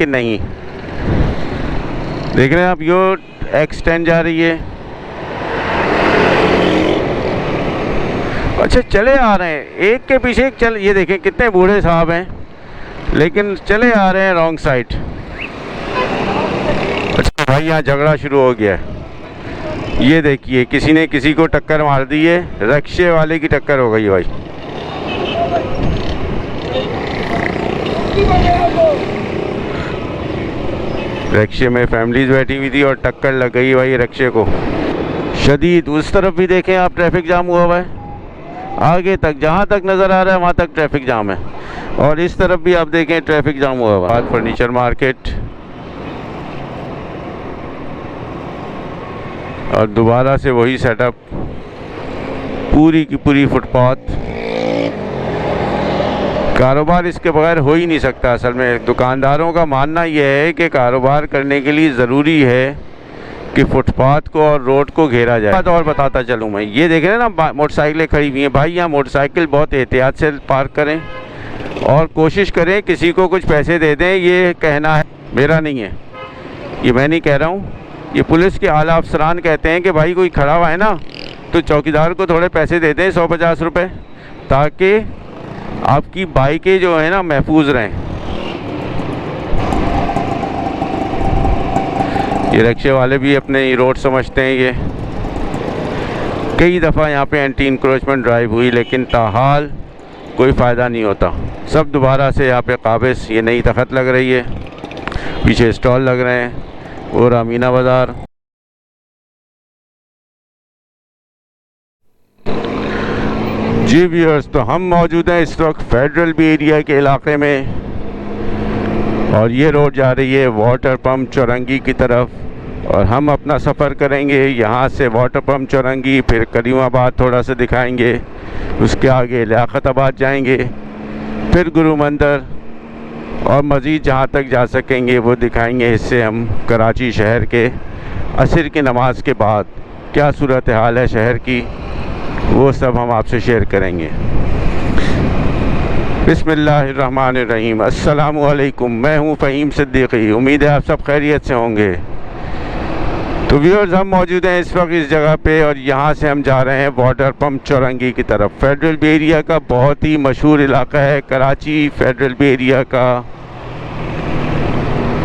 कि नहीं। देख रहे हैं आप, यो X10 जा रही है। अच्छा, चले आ रहे हैं, एक के पीछे एक चल। ये देखें कितने बूढ़े साहब हैं, लेकिन चले आ रहे हैं रॉन्ग साइड। अच्छा भाई, यहाँ झगड़ा शुरू हो गया है। ये देखिए, किसी ने किसी को टक्कर मार दी है, रिक्शे वाले की टक्कर हो गई भाई। रिक्शे में फैमिलीज बैठी हुई थी और टक्कर लग गई भाई रिक्शे को शदीद। उस तरफ भी देखें आप, ट्रैफिक जाम हुआ हुआ है, आगे तक जहाँ तक नज़र आ रहा है वहाँ तक ट्रैफिक जाम है। और इस तरफ भी आप देखें ट्रैफिक जाम हुआ हुआ है। फर्नीचर मार्केट, और दोबारा से वही सेटअप, पूरी की पूरी फुटपाथ। कारोबार इसके बगैर हो ही नहीं सकता। असल में दुकानदारों का मानना यह है कि कारोबार करने के लिए ज़रूरी है कि फुटपाथ को और रोड को घेरा जाए। बात और बताता चलूँ मैं, ये देख रहे हैं ना मोटरसाइकिलें खड़ी हुई हैं भाई। यहाँ मोटरसाइकिल बहुत एहतियात से पार्क करें और कोशिश करें किसी को कुछ पैसे दे दें। ये कहना है मेरा नहीं है, ये मैं नहीं कह रहा हूँ, ये पुलिस के आला अफसरान कहते हैं कि भाई कोई खड़ा हुआ है ना तो चौकीदार को थोड़े पैसे दे दें, 100-50 रुपये, ताकि आपकी बाइकें जो है ना महफूज रहें। ये रिक्शे वाले भी अपने रोड समझते हैं। ये कई दफ़ा यहाँ पे एंटी इंक्रोचमेंट ड्राइव हुई, लेकिन ताहाल कोई फ़ायदा नहीं होता। सब दोबारा से यहाँ पे काबिज, ये नई तख़त लग रही है, पीछे स्टॉल लग रहे हैं, और अमीना बाज़ार। जी व्यूअर्स, तो हम मौजूद हैं इस वक्त फेडरल बी एरिया के इलाके में, और ये रोड जा रही है वाटर पम्प चौरंगी की तरफ। और हम अपना सफ़र करेंगे यहाँ से वाटर पम्प चौरंगी, फिर करीमाबाद थोड़ा सा दिखाएंगे, उसके आगे लियाकताबाद जाएंगे, फिर गुरु मंदिर, और मज़ीद जहाँ तक जा सकेंगे वो दिखाएंगे। इससे हम कराची शहर के असर की नमाज के बाद क्या सूरत हाल है शहर की, वो सब हम आपसे शेयर करेंगे। बिस्मिल्लाहिर्रहमानिर्रहीम, अस्सलामु अलैकुम। मैं हूँ फ़हीम सिद्दीकी, उम्मीद है आप सब खैरियत से होंगे। तो व्यूअर्स, हम मौजूद हैं इस वक्त इस जगह पे, और यहाँ से हम जा रहे हैं वाटर पम्प चौरंगी की तरफ। फेडरल बी एरिया का बहुत ही मशहूर इलाका है कराची, फेडरल बी एरिया का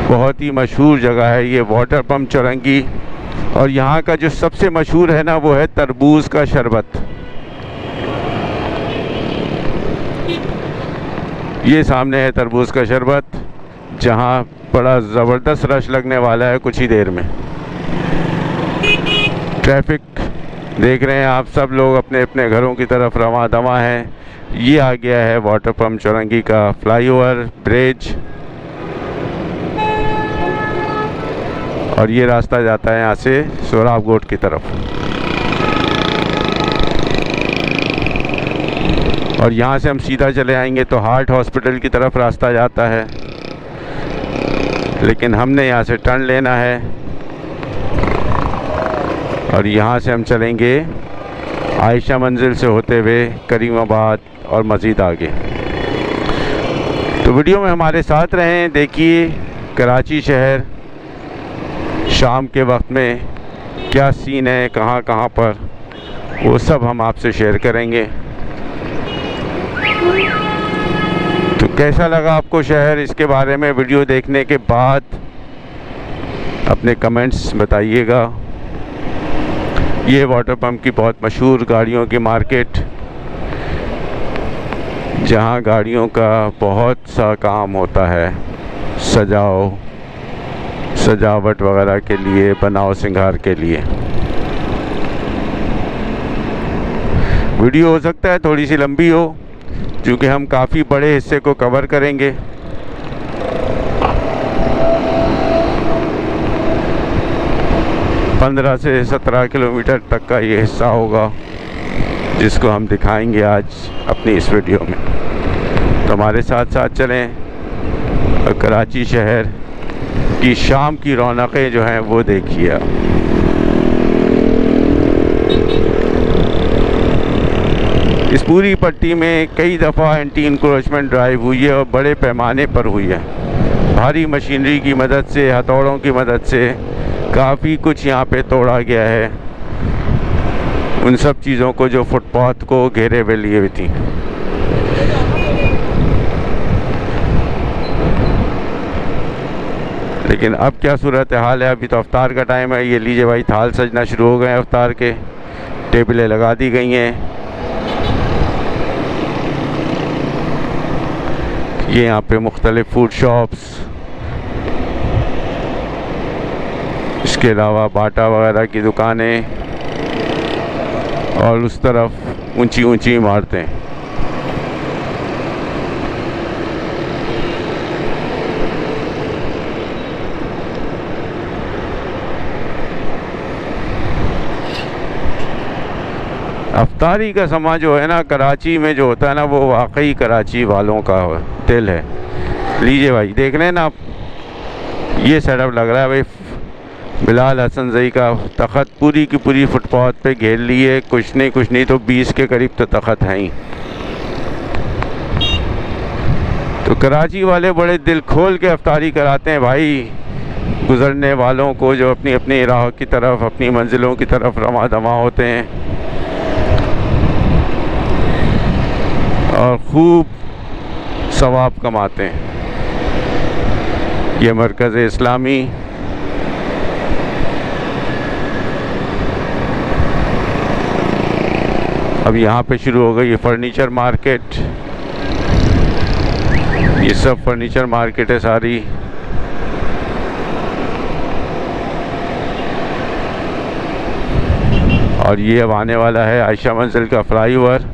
बहुत ही मशहूर जगह है ये वाटर पम्प चौरंगी। और यहाँ का जो सबसे मशहूर है ना, वो है तरबूज का शरबत। ये सामने है तरबूज का शरबत, जहाँ बड़ा ज़बरदस्त रश लगने वाला है कुछ ही देर में। ट्रैफिक देख रहे हैं आप, सब लोग अपने अपने घरों की तरफ रवां दवा हैं। ये आ गया है वाटर पम्प चौरंगी का फ्लाईओवर ब्रिज, और ये रास्ता जाता है यहाँ से सोहराबकोट की तरफ। और यहाँ से हम सीधा चले आएंगे तो हार्ट हॉस्पिटल की तरफ रास्ता जाता है, लेकिन हमने यहाँ से टर्न लेना है, और यहाँ से हम चलेंगे आयशा मंजिल से होते हुए करीमाबाद और मज़ीद आगे। तो वीडियो में हमारे साथ रहें, देखिए कराची शहर शाम के वक्त में क्या सीन है, कहाँ कहाँ पर, वो सब हम आपसे शेयर करेंगे। तो कैसा लगा आपको शहर, इसके बारे में वीडियो देखने के बाद अपने कमेंट्स बताइएगा। ये वाटर पम्प की बहुत मशहूर गाड़ियों की मार्केट, जहाँ गाड़ियों का बहुत सा काम होता है, सजावट वगैरह के लिए, बनाव सिंगार के लिए। वीडियो हो सकता है थोड़ी सी लंबी हो, क्योंकि हम काफ़ी बड़े हिस्से को कवर करेंगे। पंद्रह से 17 किलोमीटर तक का ये हिस्सा होगा, जिसको हम दिखाएंगे आज अपनी इस वीडियो में। तो हमारे साथ साथ चलें और कराची शहर की शाम की रौनकें जो हैं वो देखिए आप। इस पूरी पट्टी में कई दफ़ा एंटी इंक्रोचमेंट ड्राइव हुई है और बड़े पैमाने पर हुई है। भारी मशीनरी की मदद से, हथौड़ों की मदद से काफ़ी कुछ यहाँ पे तोड़ा गया है, उन सब चीज़ों को जो फुटपाथ को घेरे हुए लिए हुई थी। लेकिन अब क्या सूरत हाल है, अभी तो अफ्तार का टाइम है। ये लीजिए भाई, थाल सजना शुरू हो गए हैं अफ्तार के, टेबलें लगा दी गई हैं। ये यहाँ पे मुख्तलिफ फूड शॉप्स, इसके अलावा बाटा वगैरह की दुकानें और उस तरफ ऊंची ऊंची इमारतें। अफ्तारी का समा जो है ना कराची में जो होता है ना, वो वाकई कराची वालों का दिल है। लीजिए भाई, देख रहे हैं ना आप, ये सेटअप लग रहा है भाई बिलाल हसन जई का तख़त पूरी की पूरी फुटपाथ पे घेर लिए। कुछ नहीं तो 20 के करीब तो तख़त हैं ही। तो कराची वाले बड़े दिल खोल के अफ्तारी कराते हैं भाई गुज़रने वालों को, जो अपनी अपनी राह की तरफ, अपनी मंजिलों की तरफ रमा दमा होते हैं, और खूब सवाब कमाते हैं। ये मरकज़ इस्लामी अब यहाँ पे शुरू हो गई ये फर्नीचर मार्केट। ये सब फर्नीचर मार्केट है सारी। और ये अब आने वाला है आयशा मंजिल का फ्लाईओवर।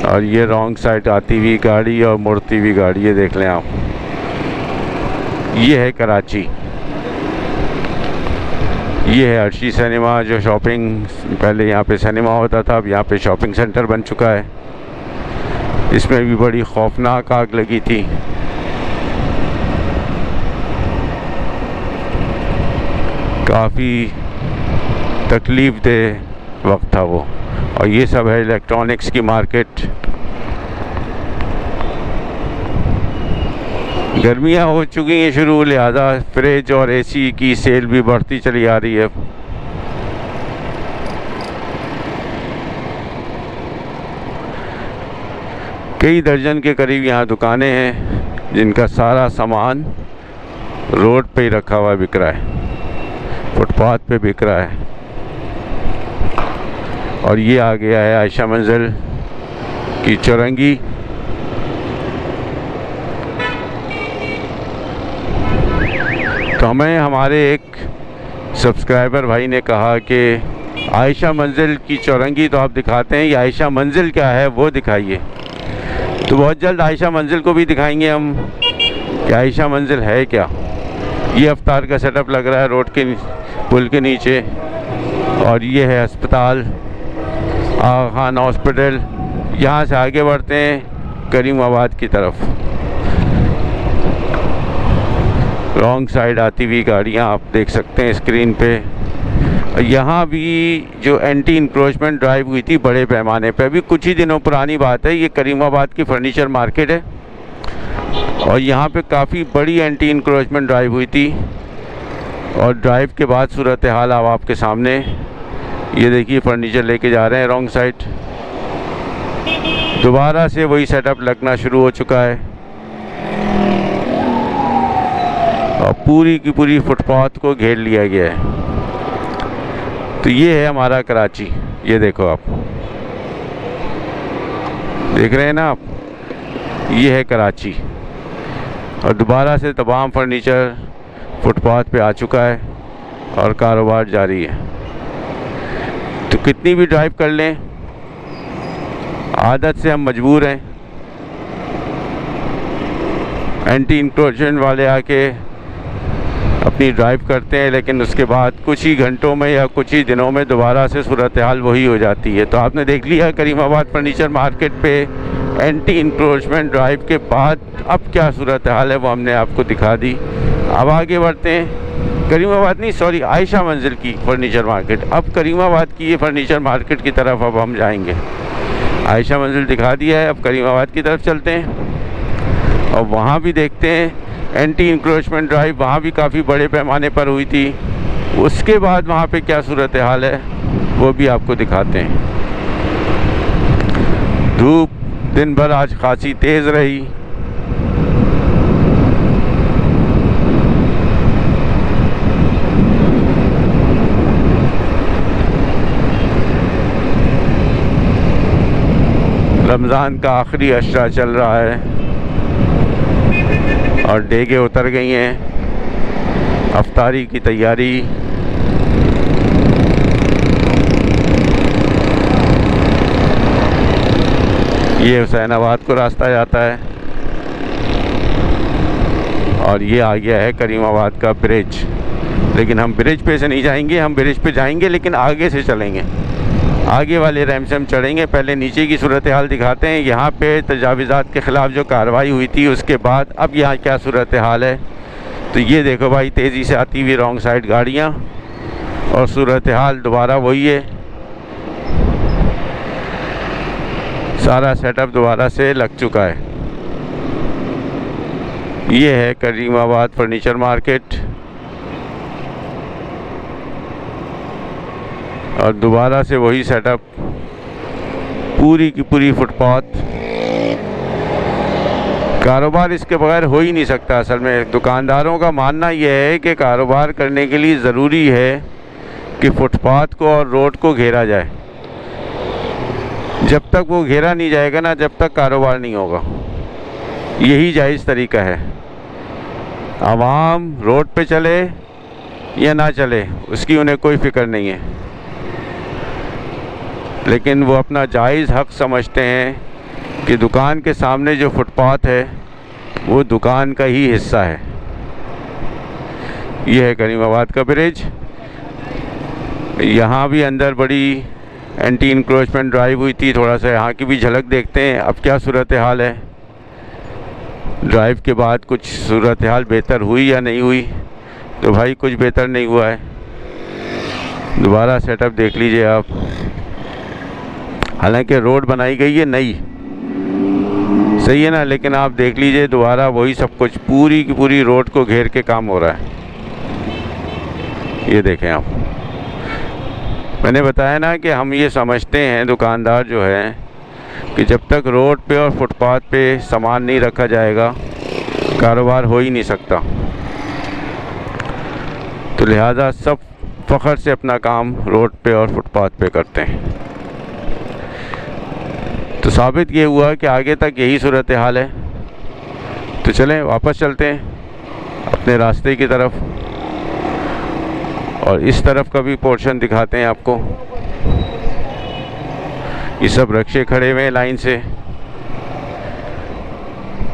और ये रॉन्ग साइड आती हुई गाड़ी और मुड़ती हुई गाड़ी, ये देख लें आप। ये है कराची, ये है अर्शी सिनेमा, जो शॉपिंग पहले यहाँ पे सिनेमा होता था, अब यहाँ पे शॉपिंग सेंटर बन चुका है। इसमें भी बड़ी खौफनाक आग लगी थी। काफ़ी तकलीफ़ देह वक्त था वो। और ये सब है इलेक्ट्रॉनिक्स की मार्केट। गर्मियाँ हो चुकी हैं शुरू, लिहाजा फ्रिज और एसी की सेल भी बढ़ती चली आ रही है। कई दर्जन के करीब यहाँ दुकानें हैं जिनका सारा सामान रोड पे ही रखा हुआ बिक रहा है, फुटपाथ पे बिक रहा है। और ये आ गया है आयशा मंजिल की चौरंगी। तो हमें हमारे एक सब्सक्राइबर भाई ने कहा कि आयशा मंजिल की चौरंगी तो आप दिखाते हैं, ये आयशा मंजिल क्या है वो दिखाइए। तो बहुत जल्द आयशा मंजिल को भी दिखाएंगे हम कि आयशा मंजिल है क्या। ये अफ्तार का सेटअप लग रहा है रोड के पुल के नीचे। और ये है अस्पताल, आगा खान हॉस्पिटल। यहाँ से आगे बढ़ते हैं करीमाबाद की तरफ। रॉन्ग साइड आती हुई गाड़ियाँ आप देख सकते हैं स्क्रीन पे। यहाँ भी जो एंटी इंक्रोचमेंट ड्राइव हुई थी बड़े पैमाने पे, अभी कुछ ही दिनों पुरानी बात है। ये करीमाबाद की फर्नीचर मार्केट है और यहाँ पे काफ़ी बड़ी एंटी इंक्रोचमेंट ड्राइव हुई थी। और ड्राइव के बाद सूरत हाल अब आपके सामने। ये देखिए फर्नीचर लेके जा रहे हैं रॉन्ग साइड। दोबारा से वही सेटअप लगना शुरू हो चुका है और पूरी की पूरी फुटपाथ को घेर लिया गया है। तो ये है हमारा कराची। ये देखो आप, देख रहे हैं ना आप, ये है कराची। और दोबारा से तमाम फर्नीचर फुटपाथ पे आ चुका है और कारोबार जारी है। तो कितनी भी ड्राइव कर लें, आदत से हम मजबूर हैं। एंटी इंक्रोचमेंट वाले आके अपनी ड्राइव करते हैं, लेकिन उसके बाद कुछ ही घंटों में या कुछ ही दिनों में दोबारा से सूरत हाल वही हो जाती है। तो आपने देख लिया करीमाबाद फर्नीचर मार्केट पे एंटी इंक्रोचमेंट ड्राइव के बाद अब क्या सूरत हाल है वो हमने आपको दिखा दी। अब आगे बढ़ते हैं, करीमाबाद नहीं सॉरी आयशा मंजिल की फर्नीचर मार्केट। अब करीमाबाद की ये फर्नीचर मार्केट की तरफ अब हम जाएंगे। आयशा मंजिल दिखा दिया है। अब करीमाबाद की तरफ चलते हैं और वहाँ भी देखते हैं एंटी इंक्रोचमेंट ड्राइव वहाँ भी काफ़ी बड़े पैमाने पर हुई थी। उसके बाद वहाँ पे क्या सूरत हाल है वो भी आपको दिखाते हैं। धूप दिन भर आज खासी तेज़ रही। रमज़ान का आखिरी अशरा चल रहा है और डेगे उतर गई हैं। अफ्तारी की तैयारी। ये हुसैनाबाद को रास्ता जाता है और ये आ गया है करीमाबाद का ब्रिज। लेकिन हम ब्रिज पे से नहीं जाएंगे, हम ब्रिज पे जाएंगे लेकिन आगे से चलेंगे, आगे वाले रैम्प से हम चढ़ेंगे। पहले नीचे की सूरत हाल दिखाते हैं। यहाँ पे तजावीज़ात के ख़िलाफ़ जो कार्रवाई हुई थी उसके बाद अब यहाँ क्या सूरत हाल है। तो ये देखो भाई, तेज़ी से आती हुई रॉन्ग साइड गाड़ियाँ और सूरत हाल दोबारा वही है। सारा सेटअप दोबारा से लग चुका है। ये है करीमाबाद फर्नीचर मार्केट और दोबारा से वही सेटअप, पूरी की पूरी फुटपाथ। कारोबार इसके बगैर हो ही नहीं सकता। असल में दुकानदारों का मानना यह है कि कारोबार करने के लिए ज़रूरी है कि फुटपाथ को और रोड को घेरा जाए। जब तक वो घेरा नहीं जाएगा ना, जब तक कारोबार नहीं होगा। यही जायज़ तरीका है। आवाम रोड पे चले या ना चले उसकी उन्हें कोई फ़िक्र नहीं है, लेकिन वो अपना जायज़ हक़ समझते हैं कि दुकान के सामने जो फुटपाथ है वो दुकान का ही हिस्सा है। ये है करीमाबाद का ब्रिज। यहाँ भी अंदर बड़ी एंटी इंक्रोचमेंट ड्राइव हुई थी। थोड़ा सा यहाँ की भी झलक देखते हैं अब क्या सूरत हाल है। ड्राइव के बाद कुछ सूरत हाल बेहतर हुई या नहीं हुई? तो भाई कुछ बेहतर नहीं हुआ है। दोबारा सेटअप देख लीजिए आप। हालांकि रोड बनाई गई है नई, सही है ना, लेकिन आप देख लीजिए दोबारा वही सब कुछ, पूरी की पूरी रोड को घेर के काम हो रहा है। ये देखें आप, मैंने बताया ना कि हम ये समझते हैं दुकानदार जो है कि जब तक रोड पे और फुटपाथ पे सामान नहीं रखा जाएगा कारोबार हो ही नहीं सकता। तो लिहाजा सब फ़ख्र से अपना काम रोड पे और फुटपाथ पे करते हैं। तो साबित ये हुआ कि आगे तक यही सूरत हाल है। तो चलें वापस चलते हैं अपने रास्ते की तरफ और इस तरफ का भी पोर्शन दिखाते हैं आपको। ये सब रक्शे खड़े हुए हैं लाइन से,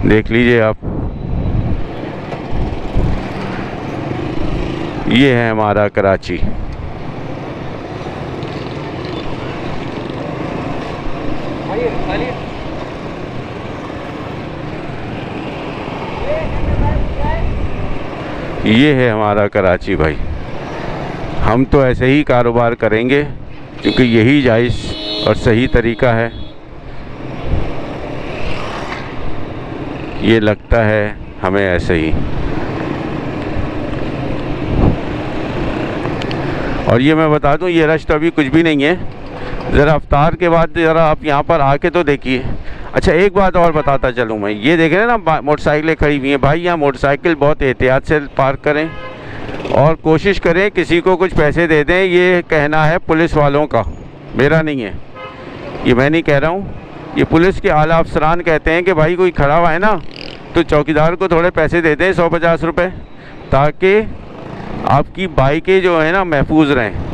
देख लीजिए आप। ये है हमारा कराची। ये है हमारा कराची भाई। हम तो ऐसे ही कारोबार करेंगे क्योंकि यही जायज़ और सही तरीका है। ये लगता है हमें ऐसे ही। और ये मैं बता दूं, ये रश तो अभी कुछ भी नहीं है। ज़रा अफ्तार के बाद ज़रा आप यहाँ पर आके तो देखिए। अच्छा एक बात और बताता चलूँ मैं, ये देख रहे हैं ना मोटरसाइकिलें खड़ी हुई हैं भाई। यहाँ मोटरसाइकिल बहुत एहतियात से पार्क करें और कोशिश करें किसी को कुछ पैसे दे दें। ये कहना है पुलिस वालों का, मेरा नहीं है, ये मैं नहीं कह रहा हूँ। ये पुलिस के आला अफसरान कहते हैं कि भाई कोई खड़ा हुआ है ना तो चौकीदार को थोड़े पैसे दे दें, 100-50 रुपये, ताकि आपकी बाइकें जो है ना महफूज रहें।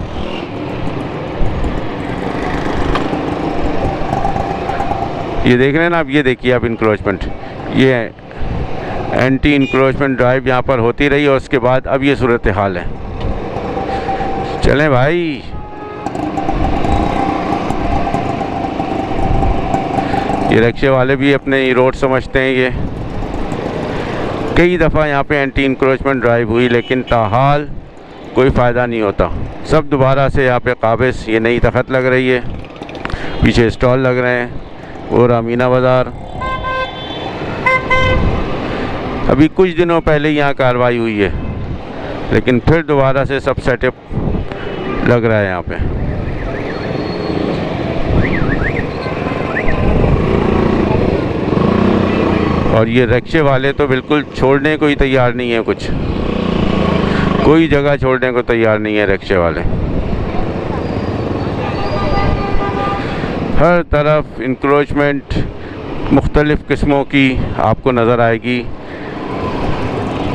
ये देख रहे हैं ना आप, ये देखिए आप इंक्रोचमेंट, ये एंटी इंक्रोचमेंट ड्राइव यहाँ पर होती रही और उसके बाद अब ये सूरत हाल है। चलें भाई। ये रिक्शे वाले भी अपने रोड समझते हैं। ये कई दफ़ा यहाँ पे एंटी इंक्रोचमेंट ड्राइव हुई लेकिन ताहाल कोई फ़ायदा नहीं होता। सब दोबारा से यहाँ पे काबिज़, ये नई तख़त लग रही है, पीछे स्टॉल लग रहे हैं। और अमीना बाज़ार। अभी कुछ दिनों पहले यहाँ कार्रवाई हुई है, लेकिन फिर दोबारा से सब सेटअप लग रहा है यहाँ पे। और ये रिक्शे वाले तो बिल्कुल छोड़ने को ही तैयार नहीं है, कुछ कोई जगह छोड़ने को तैयार नहीं है रिक्शे वाले। हर तरफ इंक्रोचमेंट मुख्तलिफ़ किस्मों की आपको नज़र आएगी,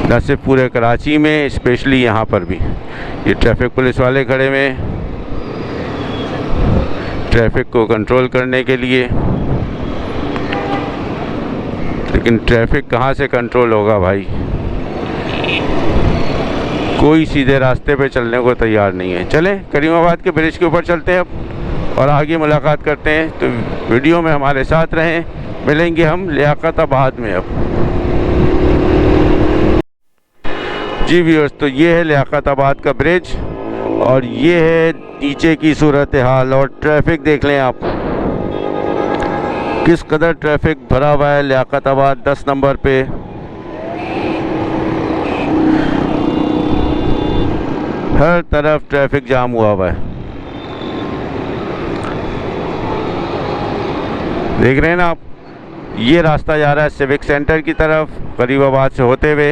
न सिर्फ पूरे कराची में, स्पेशली यहाँ पर भी। ये ट्रैफिक पुलिस वाले खड़े हुए हैं ट्रैफिक को कंट्रोल करने के लिए, लेकिन ट्रैफिक कहाँ से कंट्रोल होगा भाई? कोई सीधे रास्ते पे चलने को तैयार नहीं है। चलें करीमाबाद के ब्रिज के ऊपर चलते हैं अब और आगे मुलाकात करते हैं। तो वीडियो में हमारे साथ रहें, मिलेंगे हम लियाकताबाद में अब। जी व्यूअर्स, तो ये है लियाकताबाद का ब्रिज और ये है नीचे की सूरत हाल। और ट्रैफिक देख लें आप, किस कदर ट्रैफिक भरा हुआ है लियाकताबाद 10 नंबर पे। हर तरफ ट्रैफिक जाम हुआ हुआ है, देख रहे हैं ना आप। ये रास्ता जा रहा है सिविक सेंटर की तरफ करीमाबाद से होते हुए,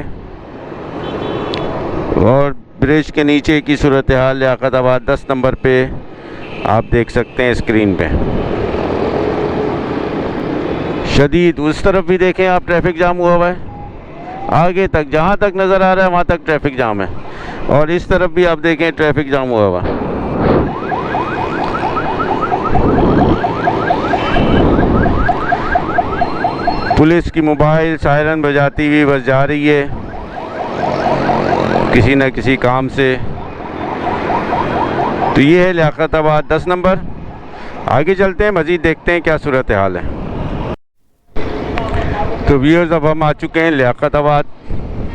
और ब्रिज के नीचे की सूरत हाल लियाकताबाद 10 नंबर पे आप देख सकते हैं स्क्रीन पे। शदीद उस तरफ भी देखें आप, ट्रैफिक जाम हुआ हुआ है आगे तक, जहाँ तक नज़र आ रहा है वहाँ तक ट्रैफिक जाम है। और इस तरफ भी आप देखें ट्रैफिक जाम हुआ हुआ। पुलिस की मोबाइल सायरन बजाती हुई बस जा रही है किसी न किसी काम से। तो ये है लियाकताबाद 10 नंबर। आगे चलते हैं, मज़ीद देखते हैं क्या सूरत हाल है। तो व्यूअर्स, अब हम आ चुके हैं लियाकताबाद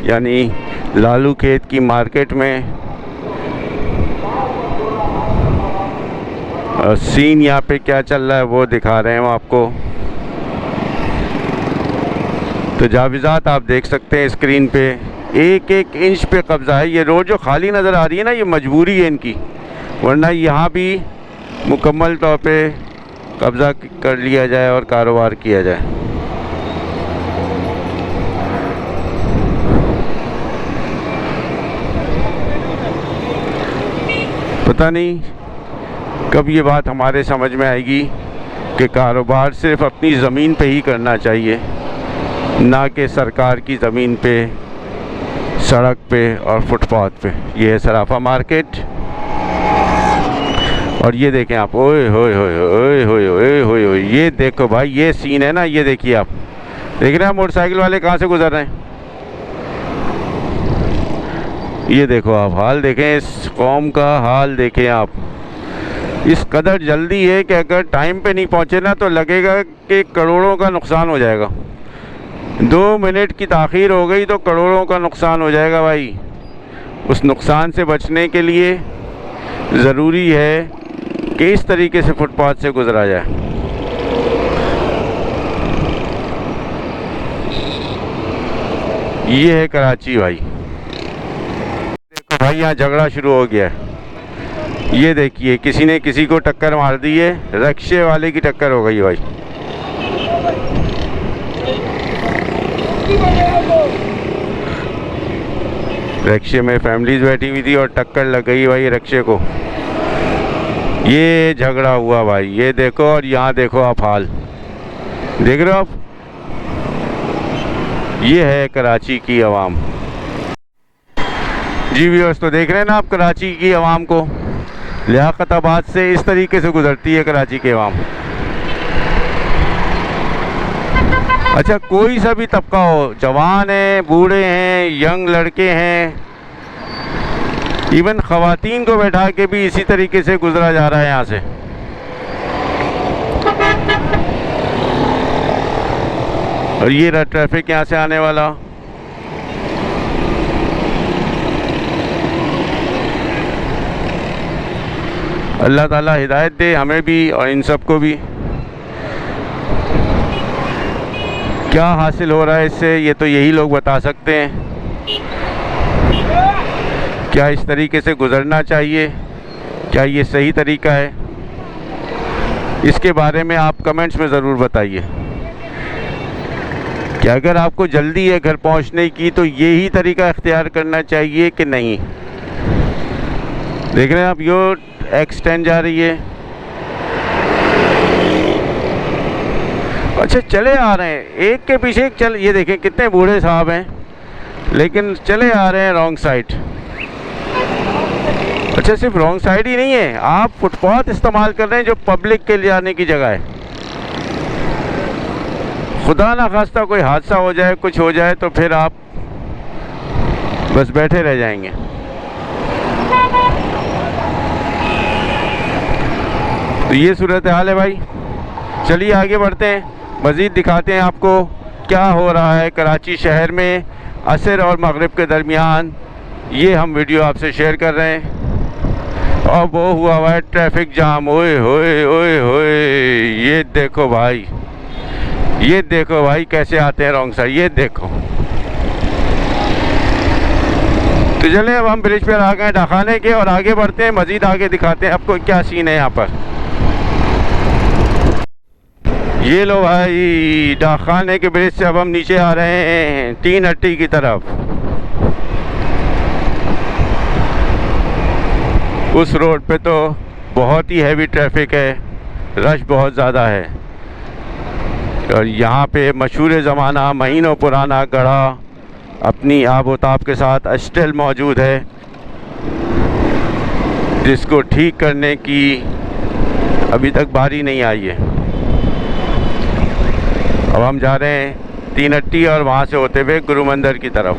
यानी लालू खेत की मार्केट में। सीन यहाँ पे क्या चल रहा है वो दिखा रहे हैं हम आपको। तो जाविज़ात आप देख सकते हैं स्क्रीन पे, एक एक इंच पे कब्ज़ा है। ये रोड जो खाली नज़र आ रही है ना, ये मजबूरी है इनकी, वरना यहाँ भी मुकम्मल तौर पे कब्ज़ा कर लिया जाए और कारोबार किया जाए। पता नहीं कब ये बात हमारे समझ में आएगी कि कारोबार सिर्फ अपनी ज़मीन पे ही करना चाहिए, ना कि सरकार की ज़मीन पे, सड़क पे और फुटपाथ पे। ये है सराफा मार्केट और ये देखें आप, ओए होए होए ओए होए ओए होए ओए, ये देखो भाई, ये सीन है ना, ये देखिए आप, देख रहे हैं मोटरसाइकिल वाले कहाँ से गुजर रहे हैं। ये देखो आप, हाल देखें इस कौम का, हाल देखें आप। इस कदर जल्दी है कि अगर टाइम पे नहीं पहुँचे ना तो लगेगा कि करोड़ों का नुकसान हो जाएगा। 2 मिनट की ताख़ीर हो गई तो करोड़ों का नुकसान हो जाएगा भाई। उस नुकसान से बचने के लिए ज़रूरी है कि इस तरीके से फुटपाथ से गुजरा जाए। ये है कराची भाई। देखो भाई, यहाँ झगड़ा शुरू हो गया है। ये देखिए, किसी ने किसी को टक्कर मार दी है, रिक्शे वाले की टक्कर हो गई भाई। रिक्शे में फैमिलीज बैठी हुई थी और टक्कर लग गई भाई रिक्शे को। ये झगड़ा हुआ भाई, ये देखो। और यहाँ देखो आप, हाल देख रहे हो आप। ये है कराची की आवाम। जी व्यूअर्स, तो देख रहे हैं ना आप कराची की आवाम को। लियाकताबाद से इस तरीके से गुजरती है कराची की आवाम। अच्छा, कोई सा भी तबका हो, जवान हैं, बूढ़े हैं, यंग लड़के हैं, इवन ख़वातीन को बैठा के भी इसी तरीके से गुजरा जा रहा है यहाँ से। और ये रहा ट्रैफिक यहाँ से आने वाला। अल्लाह ताला हिदायत दे हमें भी और इन सब को भी। क्या हासिल हो रहा है इससे, ये तो यही लोग बता सकते हैं। क्या इस तरीके से गुज़रना चाहिए, क्या ये सही तरीका है? इसके बारे में आप कमेंट्स में ज़रूर बताइए कि अगर आपको जल्दी है घर पहुंचने की तो यही तरीका इख्तियार करना चाहिए कि नहीं। देख रहे हैं आप, ये X10 जा रही है। अच्छा, चले आ रहे हैं, एक के पीछे एक चल। ये देखें कितने बूढ़े साहब हैं, लेकिन चले आ रहे हैं रॉन्ग साइड। अच्छा, सिर्फ रॉन्ग साइड ही नहीं है, आप फुटपाथ इस्तेमाल कर रहे हैं जो पब्लिक के लिए आने की जगह है। खुदा ना खास्ता कोई हादसा हो जाए, कुछ हो जाए तो फिर आप बस बैठे रह जाएंगे। तो ये सूरत हाल है भाई। चलिए आगे बढ़ते हैं, मज़ीद दिखाते हैं आपको क्या हो रहा है कराची शहर में असर और मगरिब के दरमियान। ये हम वीडियो आपसे शेयर कर रहे हैं। और वो हुआ है ट्रैफिक जाम। ओए होए ओए होए, ये देखो भाई, ये देखो भाई कैसे आते हैं रॉन्ग साइड, ये देखो। तो चले अब हम ब्रिज पर आ गए डाखाने के और आगे बढ़ते हैं, मज़ीद आगे दिखाते हैं आपको क्या सीन है यहाँ पर। ये लो भाई, डाखाने के ब्रिज से अब हम नीचे आ रहे हैं 3 हट्टी की तरफ। उस रोड पे तो बहुत ही हैवी ट्रैफिक है, रश बहुत ज़्यादा है। और यहाँ पे मशहूर ज़माना महीनों पुराना गढ़ा अपनी आबोताब के साथ अस्टल मौजूद है, जिसको ठीक करने की अभी तक बारी नहीं आई है। अब हम जा रहे हैं 3 हट्टी और वहाँ से होते हुए गुरु मंदिर की तरफ।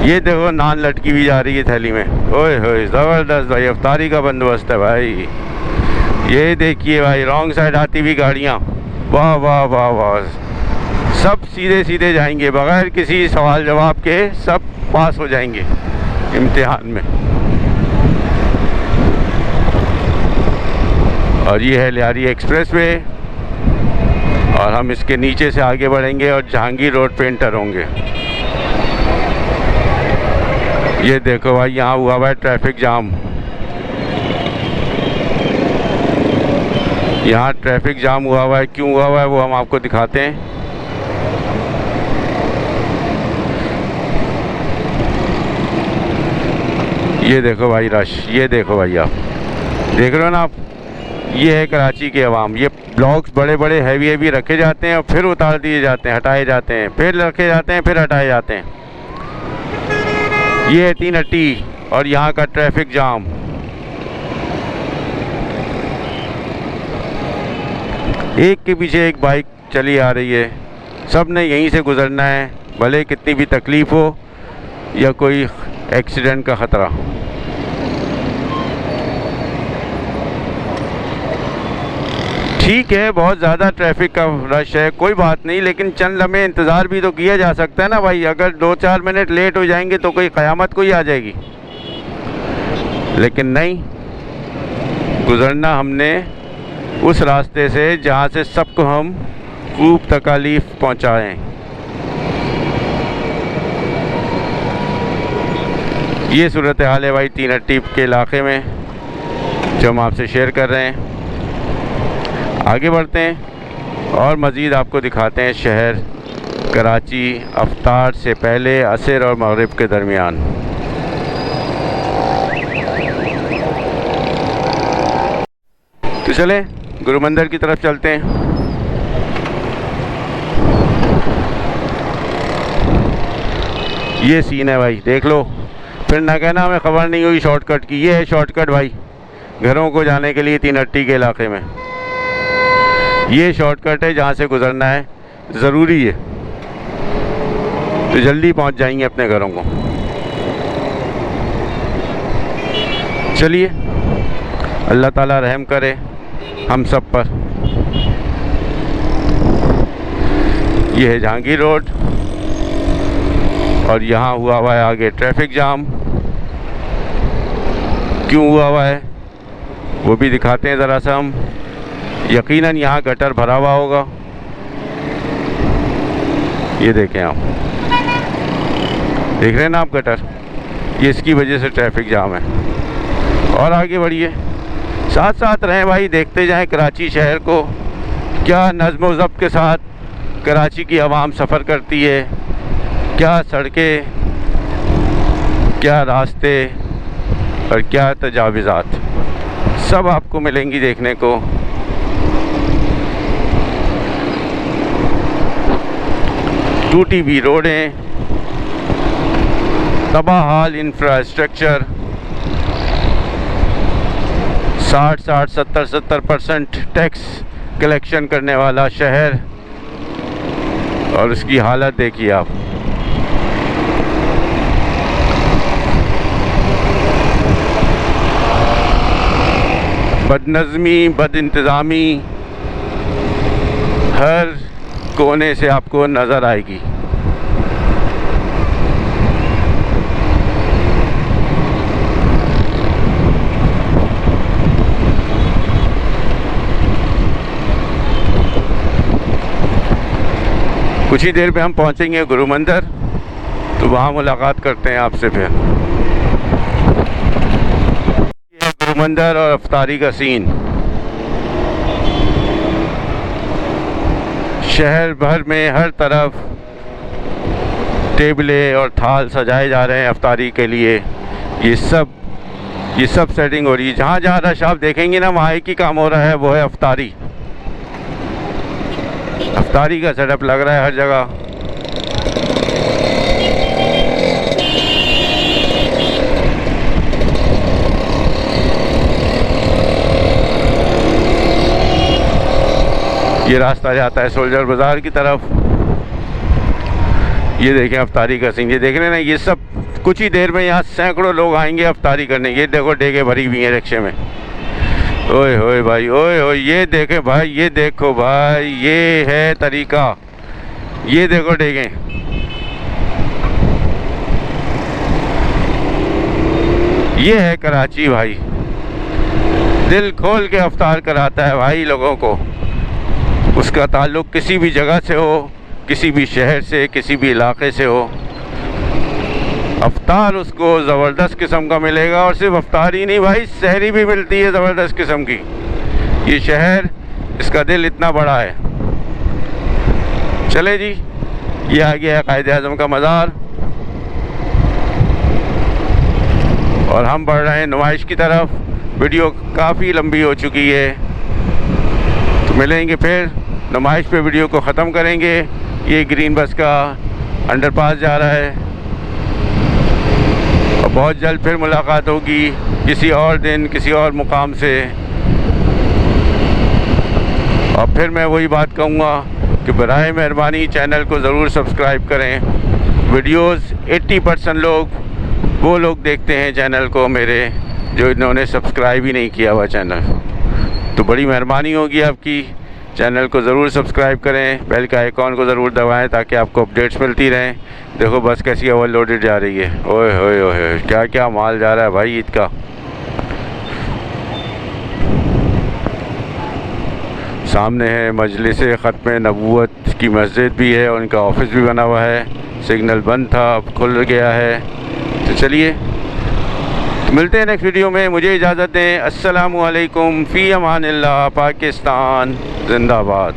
ये देखो नान लटकी हुई जा रही है थैली में। ओए होए, ज़बरदस्त भाई, अफ्तारी का बंदोबस्त है भाई। ये देखिए भाई, रॉन्ग साइड आती हुई गाड़ियाँ, वाह वाह वाह वाह, सब सीधे सीधे जाएंगे बग़ैर किसी सवाल जवाब के, सब पास हो जाएंगे इम्तिहान में। और ये है लियारी एक्सप्रेस वे और हम इसके नीचे से आगे बढ़ेंगे और जहांगीर रोड पे एंटर होंगे। ये देखो भाई, यहाँ हुआ हुआ है ट्रैफिक जाम। यहाँ ट्रैफिक जाम हुआ हुआ है, क्यों हुआ हुआ है वो हम आपको दिखाते हैं। ये देखो भाई रश, ये देखो भाई, आप देख रहे हो ना आप, ये है कराची के अवाम। ये ब्लॉक्स बड़े बड़े हैवी हैवी रखे जाते हैं और फिर उतार दिए जाते हैं, हटाए जाते हैं, फिर रखे जाते हैं, फिर हटाए जाते हैं। ये है 3 हट्टी और यहाँ का ट्रैफिक जाम। एक के पीछे एक बाइक चली आ रही है, सब ने यहीं से गुज़रना है, भले कितनी भी तकलीफ़ हो या कोई एक्सीडेंट का ख़तरा। ठीक है, बहुत ज़्यादा ट्रैफिक का रश है, कोई बात नहीं, लेकिन चंद लम्हे इंतज़ार भी तो किया जा सकता है ना भाई। अगर 2-4 मिनट लेट हो जाएंगे तो कोई क़यामत कोई आ जाएगी, लेकिन नहीं, गुज़रना हमने उस रास्ते से जहाँ से सबको हम खूब तकालीफ पहुँचाएँ। ये सूरत हाल है भाई 3 हट्टी के इलाके में जो हम आपसे शेयर कर रहे हैं। आगे बढ़ते हैं और मज़ीद आपको दिखाते हैं शहर कराची अफ्तार से पहले असर और मगरिब के दरमियान। तो चलें गुरु मंदिर की तरफ चलते हैं। ये सीन है भाई, देख लो, फिर ना कहना हमें ख़बर नहीं हुई शॉर्टकट की। ये है शॉर्टकट भाई, घरों को जाने के लिए 3 हट्टी के इलाके में ये शॉर्टकट है जहाँ से गुज़रना है, ज़रूरी है, तो जल्दी पहुँच जाएंगे अपने घरों को। चलिए अल्लाह ताला रहम करे हम सब पर। ये है जहांगीर रोड और यहाँ हुआ हुआ है आगे ट्रैफिक जाम। क्यों हुआ हुआ है वो भी दिखाते हैं ज़रा सा हम। यकीनन यहाँ गटर भरा हुआ होगा। ये देखें आप, देख रहे हैं ना आप गटर, ये इसकी वजह से ट्रैफिक जाम है। और आगे बढ़िए, साथ साथ रहें भाई, देखते जाएं कराची शहर को, क्या नज़्म व ज़ब्त के साथ कराची की आवाम सफ़र करती है, क्या सड़कें, क्या रास्ते और क्या तजावीज़ात, सब आपको मिलेंगी देखने को। टूटी हुई रोडें, तबाहाल इंफ्रास्ट्रक्चर, 60-70% टैक्स कलेक्शन करने वाला शहर, और उसकी हालत देखिए आप। बदनज़मी, बदइंतज़ामी हर कोने से आपको नज़र आएगी। कुछ ही देर में हम पहुंचेंगे गुरु मंदिर, तो वहाँ मुलाकात करते हैं आपसे फिर। ये गुरु मंदिर और अफ्तारी का सीन। शहर भर में हर तरफ टेबलें और थाल सजाए जा रहे हैं अफ्तारी के लिए। ये सब सेटिंग हो रही है। जहाँ जहाँ रश आप देखेंगे ना, वहाँ एक ही काम हो रहा है, वो है अफ्तारी। अफ्तारी का सेटअप लग रहा है हर जगह। ये रास्ता जाता है सोल्जर बाज़ार की तरफ। ये देखें अफ्तारी का सीन, ये देख रहे हैं ना, ये सब कुछ ही देर में यहाँ सैकड़ों लोग आएंगे अफ्तारी करने। ये देखो डेगे भरी हुई हैं रिक्शे में। ओए होए भाई, ओए होए, ये देखें भाई, ये देखो भाई, ये है तरीका। ये देखो डेगे, ये है कराची भाई। दिल खोल के अफ्तार कराता है भाई लोगों को। उसका ताल्लुक़ किसी भी जगह से हो, किसी भी शहर से, किसी भी इलाके से हो, अफ्तार उसको ज़बरदस्त किस्म का मिलेगा। और सिर्फ अफ्तार ही नहीं भाई, सहरी भी मिलती है ज़बरदस्त किस्म की। ये शहर, इसका दिल इतना बड़ा है। चले जी, ये आ गया है कायद-ए-आज़म का मज़ार, और हम बढ़ रहे हैं नुमाइश की तरफ। वीडियो काफ़ी लंबी हो चुकी है, तो मिलेंगे फिर। नुमाइश पे वीडियो को ख़त्म करेंगे। ये ग्रीन बस का अंडरपास जा रहा है, और बहुत जल्द फिर मुलाकात होगी किसी और दिन, किसी और मुकाम से। और फिर मैं वही बात कहूँगा कि बराए मेहरबानी चैनल को ज़रूर सब्सक्राइब करें। वीडियोस 80% लोग वो लोग देखते हैं चैनल को मेरे, जो इन्होंने सब्सक्राइब ही नहीं किया हुआ चैनल। तो बड़ी मेहरबानी होगी आपकी, चैनल को ज़रूर सब्सक्राइब करें, बेल का आइकॉन को ज़रूर दबाएं ताकि आपको अपडेट्स मिलती रहें। देखो बस कैसी ओवरलोडेड जा रही है। ओए होए होए, क्या क्या माल जा रहा है भाई ईद का। सामने है मजलिस ख़त्म नबूवत की मस्जिद भी है, और उनका ऑफिस भी बना हुआ है। सिग्नल बंद था, अब खुल गया है। तो चलिए मिलते हैं नेक्स्ट वीडियो में। मुझे इजाज़त दें। अस्सलामु अलैकुम, फ़ी अमानिल्लाह। पाकिस्तान जिंदाबाद।